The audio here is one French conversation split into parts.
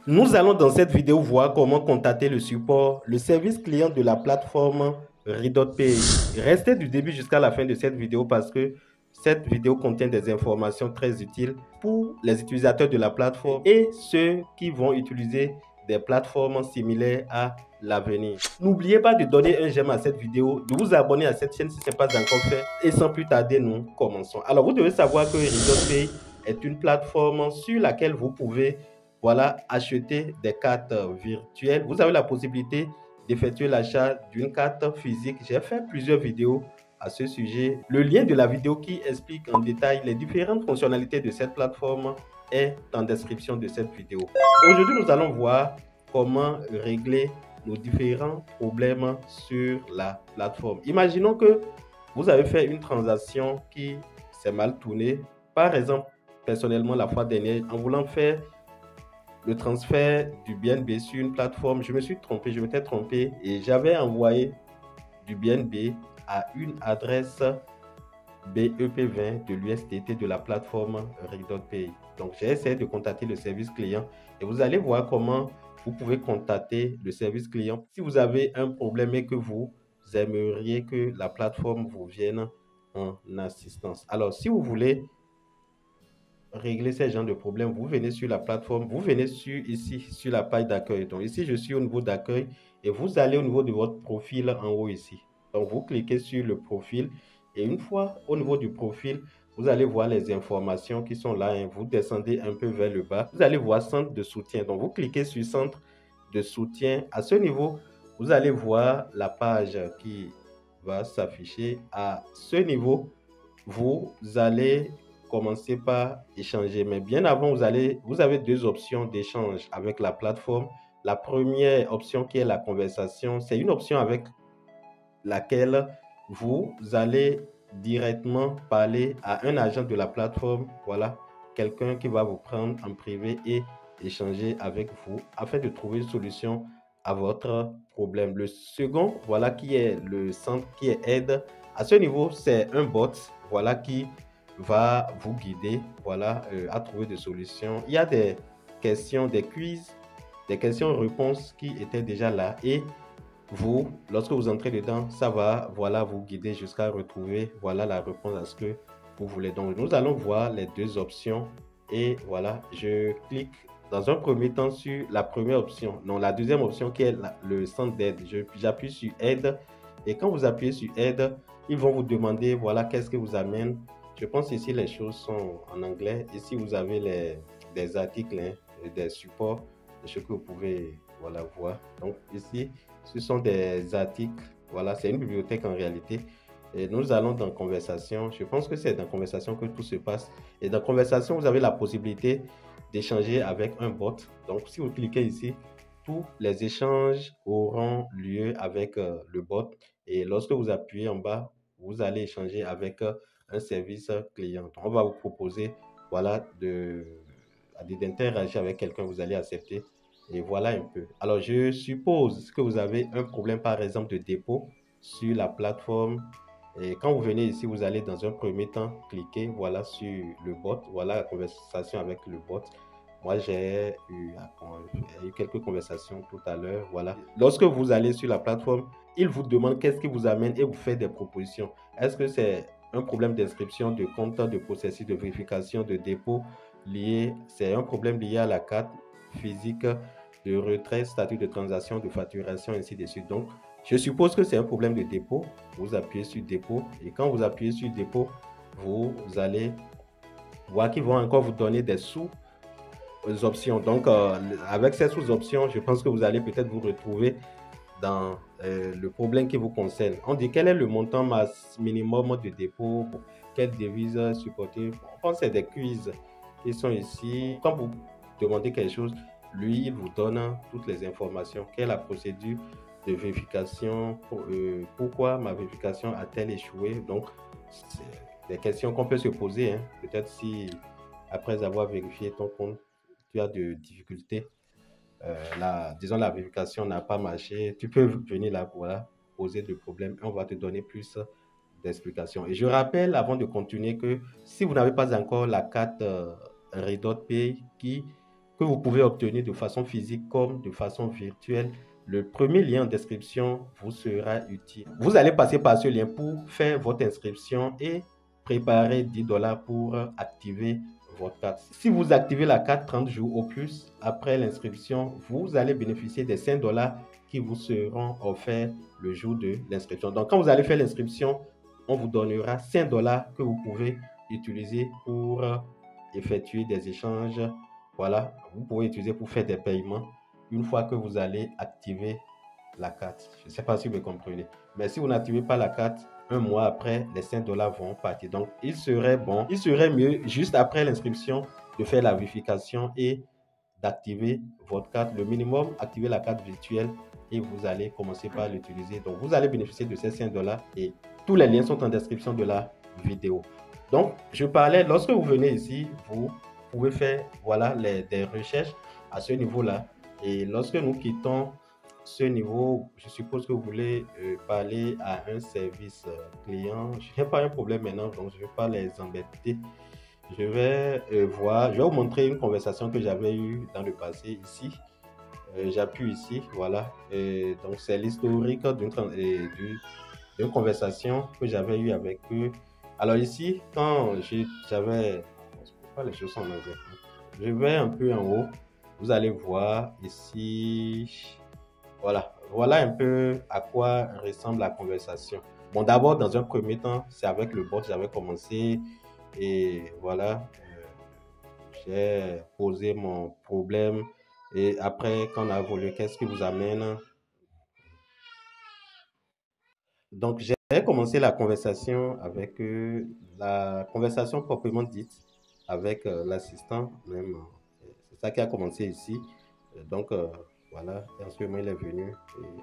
Nous allons dans cette vidéo voir comment contacter le support, le service client de la plateforme Redot.pay. Restez du début jusqu'à la fin de cette vidéo parce que cette vidéo contient des informations très utiles pour les utilisateurs de la plateforme et ceux qui vont utiliser des plateformes similaires à l'avenir. N'oubliez pas de donner un j'aime à cette vidéo, de vous abonner à cette chaîne si ce n'est pas encore fait et sans plus tarder, nous commençons. Alors, vous devez savoir que Redot.pay est une plateforme sur laquelle vous pouvez acheter des cartes virtuelles. Vous avez la possibilité d'effectuer l'achat d'une carte physique. J'ai fait plusieurs vidéos à ce sujet. Le lien de la vidéo qui explique en détail les différentes fonctionnalités de cette plateforme est en description de cette vidéo. Aujourd'hui, nous allons voir comment régler nos différents problèmes sur la plateforme. Imaginons que vous avez fait une transaction qui s'est mal tournée. Par exemple, personnellement, la fois dernière, en voulant faire le transfert du BNB sur une plateforme, je m'étais trompé et j'avais envoyé du BNB à une adresse BEP20 de l'USDT de la plateforme Redot.pay. Donc, j'ai essayé de contacter le service client et vous allez voir comment vous pouvez contacter le service client si vous avez un problème et que vous aimeriez que la plateforme vous vienne en assistance. Alors, si vous voulez régler ces genres de problèmes, vous venez sur la plateforme, vous venez ici sur la page d'accueil. Donc ici, je suis au niveau d'accueil et vous allez au niveau de votre profil en haut ici. Donc vous cliquez sur le profil et une fois au niveau du profil, vous allez voir les informations qui sont là. Vous descendez un peu vers le bas. Vous allez voir centre de soutien. Donc vous cliquez sur centre de soutien. À ce niveau, vous allez voir la page qui va s'afficher. À ce niveau, vous allez commencer par échanger. Mais bien avant, vous avez deux options d'échange avec la plateforme. La première option qui est la conversation, c'est une option avec laquelle vous allez directement parler à un agent de la plateforme. Voilà, quelqu'un qui va vous prendre en privé et échanger avec vous afin de trouver une solution à votre problème. Le second, voilà, qui est le centre, qui est aide. À ce niveau, c'est un bot, voilà, qui va vous guider, voilà, à trouver des solutions. Il y a des questions, des quiz, des questions-réponses qui étaient déjà là et vous, lorsque vous entrez dedans, ça va, voilà, vous guider jusqu'à retrouver, voilà, la réponse à ce que vous voulez. Donc, nous allons voir les deux options et voilà, je clique dans un premier temps sur la première option. Non, la deuxième option qui est le centre d'aide. J'appuie sur aide et quand vous appuyez sur aide, ils vont vous demander, voilà, qu'est-ce que vous amène. Je pense ici les choses sont en anglais. Ici, vous avez des articles, hein, des supports, des choses que vous pouvez, voilà, voir. Donc ici, ce sont des articles. Voilà, c'est une bibliothèque en réalité. Et nous allons dans conversation. Je pense que c'est dans conversation que tout se passe. Et dans conversation, vous avez la possibilité d'échanger avec un bot. Donc, si vous cliquez ici, tous les échanges auront lieu avec le bot. Et lorsque vous appuyez en bas, vous allez échanger avec un service client. Donc, on va vous proposer, voilà, d'interagir avec quelqu'un, vous allez accepter. Et voilà un peu. Alors, je suppose que vous avez un problème, par exemple, de dépôt sur la plateforme. Et quand vous venez ici, vous allez dans un premier temps cliquer, voilà, sur le bot. Voilà la conversation avec le bot. Moi, j'ai eu quelques conversations tout à l'heure. Voilà. Lorsque vous allez sur la plateforme, il vous demande qu'est-ce qui vous amène et vous fait des propositions. Est-ce que c'est un problème d'inscription de compte, de processus de vérification, de dépôt lié? C'est un problème lié à la carte physique de retrait, statut de transaction, de facturation, ainsi de suite. Donc, je suppose que c'est un problème de dépôt. Vous appuyez sur dépôt et quand vous appuyez sur dépôt, vous allez voir qu'ils vont encore vous donner des sous-options. Donc, avec ces sous-options, je pense que vous allez peut-être vous retrouver dans le problème qui vous concerne. On dit quel est le montant minimum de dépôt, quelle devise supporter. On pense que c'est des quiz qui sont ici. Quand vous demandez quelque chose, lui, il vous donne toutes les informations. Quelle est la procédure de vérification? Pourquoi ma vérification a-t-elle échoué? Donc, c'est des questions qu'on peut se poser. Hein. Peut-être si, après avoir vérifié ton compte, tu as de difficultés, disons la vérification n'a pas marché, tu peux venir là, voilà, poser le problème et on va te donner plus d'explications. Et je rappelle, avant de continuer, que si vous n'avez pas encore la carte Redot.pay qui que vous pouvez obtenir de façon physique comme de façon virtuelle. Le premier lien en description vous sera utile. Vous allez passer par ce lien pour faire votre inscription et préparer 10 $ pour activer votre carte. Si vous activez la carte 30 jours au plus après l'inscription, vous allez bénéficier des 5 $ qui vous seront offerts le jour de l'inscription. Donc, quand vous allez faire l'inscription, on vous donnera 5 $ que vous pouvez utiliser pour effectuer des échanges. Voilà, vous pouvez utiliser pour faire des paiements une fois que vous allez activer la carte. Je ne sais pas si vous me comprenez. Mais si vous n'activez pas la carte, un mois après, les 5 $ vont partir. Donc, il serait mieux juste après l'inscription de faire la vérification et d'activer votre carte. Le minimum, activer la carte virtuelle et vous allez commencer par l'utiliser. Donc, vous allez bénéficier de ces 5 $ et tous les liens sont en description de la vidéo. Donc, je parlais, lorsque vous venez ici, vous pouvez faire des recherches à ce niveau-là. Et lorsque nous quittons ce niveau, je suppose que vous voulez parler à un service client. Je n'ai pas un problème maintenant, donc je ne vais pas les embêter. Je vais vous montrer une conversation que j'avais eue dans le passé ici. J'appuie ici, voilà. Donc c'est l'historique d'une conversation que j'avais eue avec eux. Alors ici, quand j'avais... Pas les choses sont en anglais. Je vais un peu en haut. Vous allez voir ici... Voilà un peu à quoi ressemble la conversation. Bon, d'abord, dans un premier temps, c'est avec le bot que j'avais commencé. Et voilà, j'ai posé mon problème. Et après, quand on a évolué, qu'est-ce qui vous amène? Donc, j'ai commencé la conversation avec la conversation proprement dite avec l'assistant même. C'est ça qui a commencé ici. Donc, voilà, en ce moment, il est venu. Et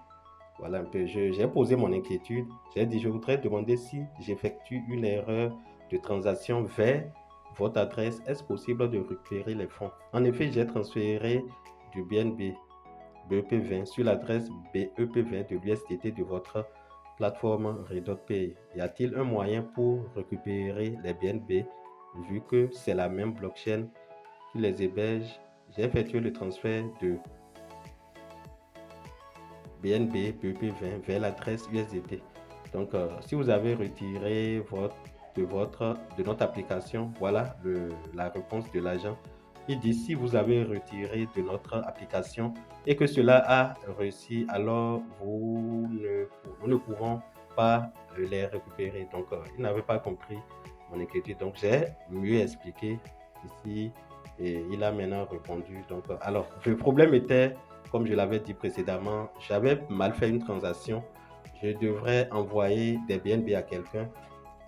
voilà un peu. J'ai posé mon inquiétude. J'ai dit, je voudrais demander si j'effectue une erreur de transaction vers votre adresse. Est-ce possible de récupérer les fonds? En effet, j'ai transféré du BNB BEP20 sur l'adresse BEP20 de l'USDT de votre plateforme Redot-Pay. Y a-t-il un moyen pour récupérer les BNB vu que c'est la même blockchain qui les héberge? J'ai effectué le transfert de BNB BEP20 vers l'adresse USDT. Donc, si vous avez retiré de notre application, voilà la réponse de l'agent. Il dit si vous avez retiré de notre application et que cela a réussi, alors nous ne pourrons pas les récupérer. Donc, il n'avait pas compris mon inquiétude. Donc, j'ai mieux expliqué ici et il a maintenant répondu. Donc, alors, le problème était, comme je l'avais dit précédemment, j'avais mal fait une transaction. Je devrais envoyer des BNB à quelqu'un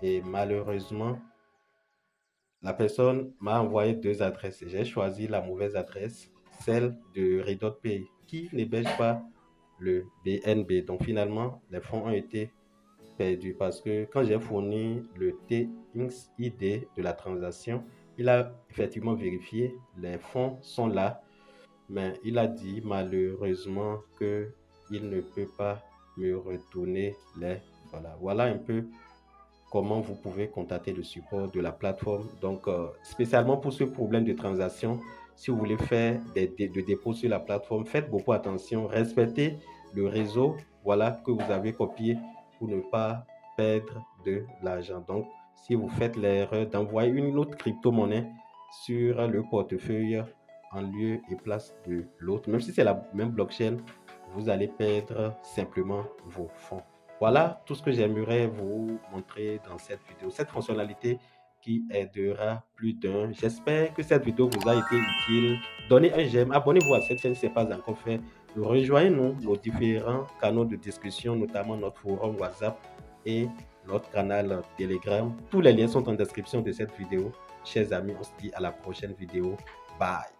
et malheureusement, la personne m'a envoyé 2 adresses. J'ai choisi la mauvaise adresse, celle de Redot-Pay, qui n'héberge pas le BNB. Donc finalement, les fonds ont été perdus parce que quand j'ai fourni le TXID de la transaction, il a effectivement vérifié, les fonds sont là, mais il a dit malheureusement qu'il ne peut pas me retourner les... Voilà un peu comment vous pouvez contacter le support de la plateforme. Donc, spécialement pour ce problème de transaction, si vous voulez faire des dépôts sur la plateforme, faites beaucoup attention, respectez le réseau que vous avez copié pour ne pas perdre de l'argent. Donc, si vous faites l'erreur d'envoyer une autre crypto-monnaie sur le portefeuille en lieu et place de l'autre, même si c'est la même blockchain, vous allez perdre simplement vos fonds. Voilà tout ce que j'aimerais vous montrer dans cette vidéo, cette fonctionnalité qui aidera plus d'un. J'espère que cette vidéo vous a été utile. Donnez un j'aime, abonnez-vous à cette chaîne si ce n'est pas encore fait. Rejoignez-nous nos différents canaux de discussion, notamment notre forum WhatsApp et notre canal Telegram. Tous les liens sont en description de cette vidéo. Chers amis, on se dit à la prochaine vidéo. Bye!